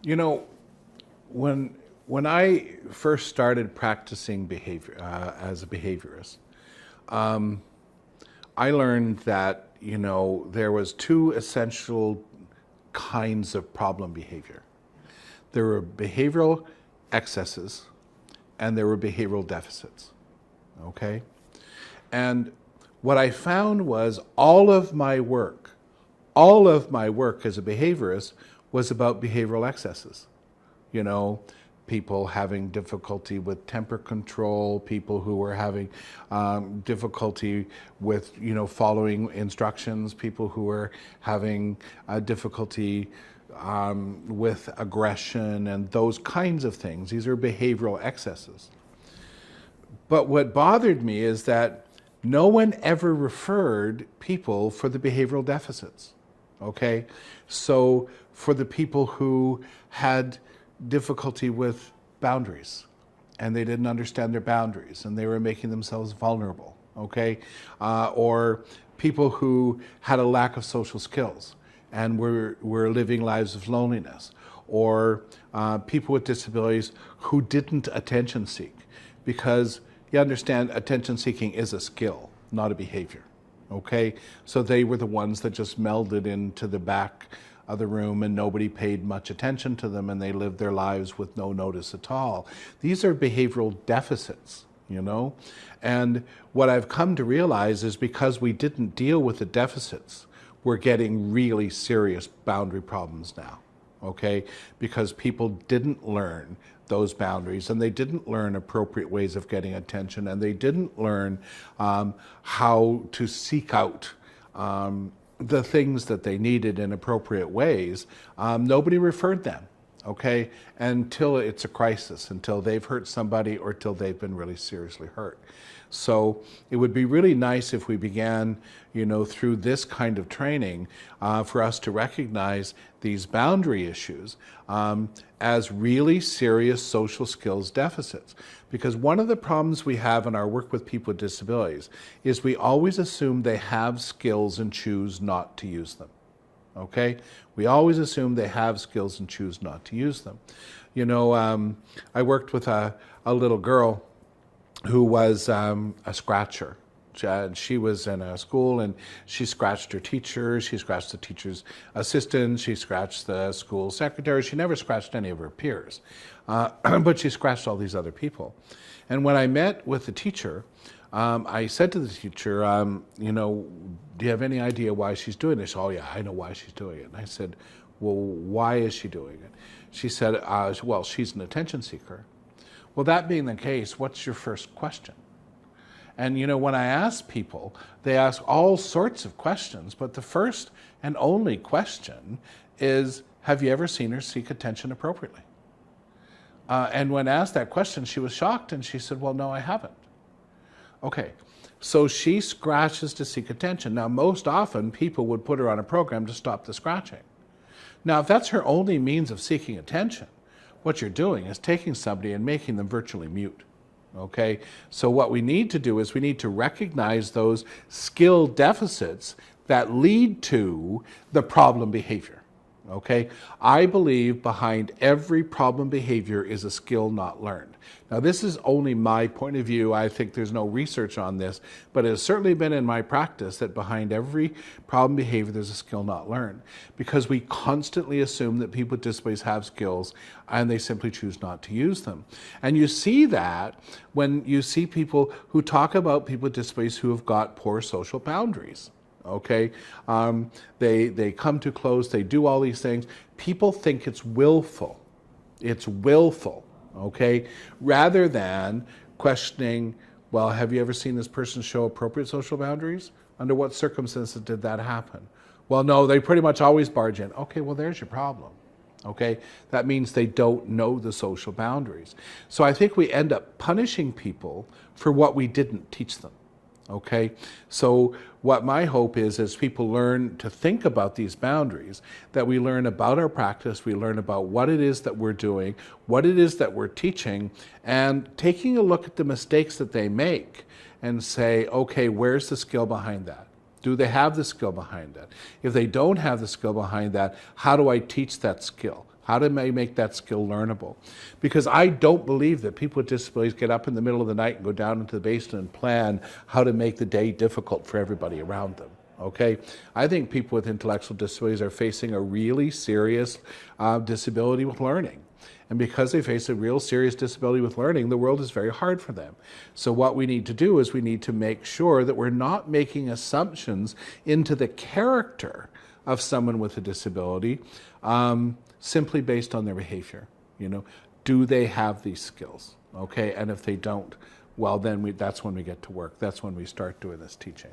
You know, when when I first started practicing behavior as a behaviorist, I learned that there was two essential kinds of problem behavior. There were behavioral excesses, and there were behavioral deficits. Okay, and what I found was all of my work as a behaviorist was about behavioral excesses. You know, people having difficulty with temper control, people who were having difficulty with, following instructions, people who were having difficulty with aggression and those kinds of things. These are behavioral excesses. But what bothered me is that no one ever referred people for the behavioral deficits. Okay? So for the people who had difficulty with boundaries and they didn't understand their boundaries and they were making themselves vulnerable, okay? Or people who had a lack of social skills and were living lives of loneliness, or people with disabilities who didn't attention seek, because you understand attention seeking is a skill, not a behavior. Okay, so they were the ones that just melded into the back of the room and nobody paid much attention to them and they lived their lives with no notice at all. These are behavioral deficits, and what I've come to realize is because we didn't deal with the deficits, we're getting really serious boundary problems now. Okay, because people didn't learn those boundaries and they didn't learn appropriate ways of getting attention, and they didn't learn how to seek out the things that they needed in appropriate ways. Nobody referred them, okay, until it's a crisis, until they've hurt somebody or till they've been really seriously hurt. So it would be really nice if we began, through this kind of training, for us to recognize these boundary issues as really serious social skills deficits. Because one of the problems we have in our work with people with disabilities is we always assume they have skills and choose not to use them. Okay? We always assume they have skills and choose not to use them. I worked with a little girl who was a scratcher. She was in a school and she scratched her teacher, she scratched the teacher's assistant, she scratched the school secretary. She never scratched any of her peers, but she scratched all these other people. And when I met with the teacher, I said to the teacher, do you have any idea why she's doing this? Oh yeah, I know why she's doing it. And I said, well, why is she doing it? She said, well, she's an attention seeker. Well, that being the case, what's your first question? And when I ask people, they ask all sorts of questions, but the first and only question is, have you ever seen her seek attention appropriately? And when asked that question, she was shocked and she said, well, no, I haven't. Okay, so she scratches to seek attention. Now, most often people would put her on a program to stop the scratching. Now, if that's her only means of seeking attention, what you're doing is taking somebody and making them virtually mute. Okay, so what we need to do is we need to recognize those skill deficits that lead to the problem behavior. Okay, I believe behind every problem behavior is a skill not learned. Now, this is only my point of view. I think there's no research on this, but it has certainly been in my practice that behind every problem behavior there's a skill not learned, because we constantly assume that people with disabilities have skills and they simply choose not to use them. And you see that when you see people who talk about people with disabilities who have got poor social boundaries. Okay, they come too close, they do all these things. People think it's willful. It's willful, okay? Rather than questioning, well, have you ever seen this person show appropriate social boundaries? Under what circumstances did that happen? Well, no, they pretty much always barge in. Okay, well, there's your problem. Okay, that means they don't know the social boundaries. So I think we end up punishing people for what we didn't teach them. Okay, so what my hope is, as people learn to think about these boundaries, that we learn about our practice, we learn about what it is that we're doing, what it is that we're teaching, and taking a look at the mistakes that they make and say, okay, where's the skill behind that? Do they have the skill behind that? If they don't have the skill behind that, how do I teach that skill? How do I make that skill learnable? Because I don't believe that people with disabilities get up in the middle of the night and go down into the basement and plan how to make the day difficult for everybody around them. Okay, I think people with intellectual disabilities are facing a really serious disability with learning. And because they face a real serious disability with learning, the world is very hard for them. So what we need to do is we need to make sure that we're not making assumptions into the character of someone with a disability simply based on their behavior. You know, do they have these skills? Okay, and if they don't, well, then that's when we get to work. That's when we start doing this teaching.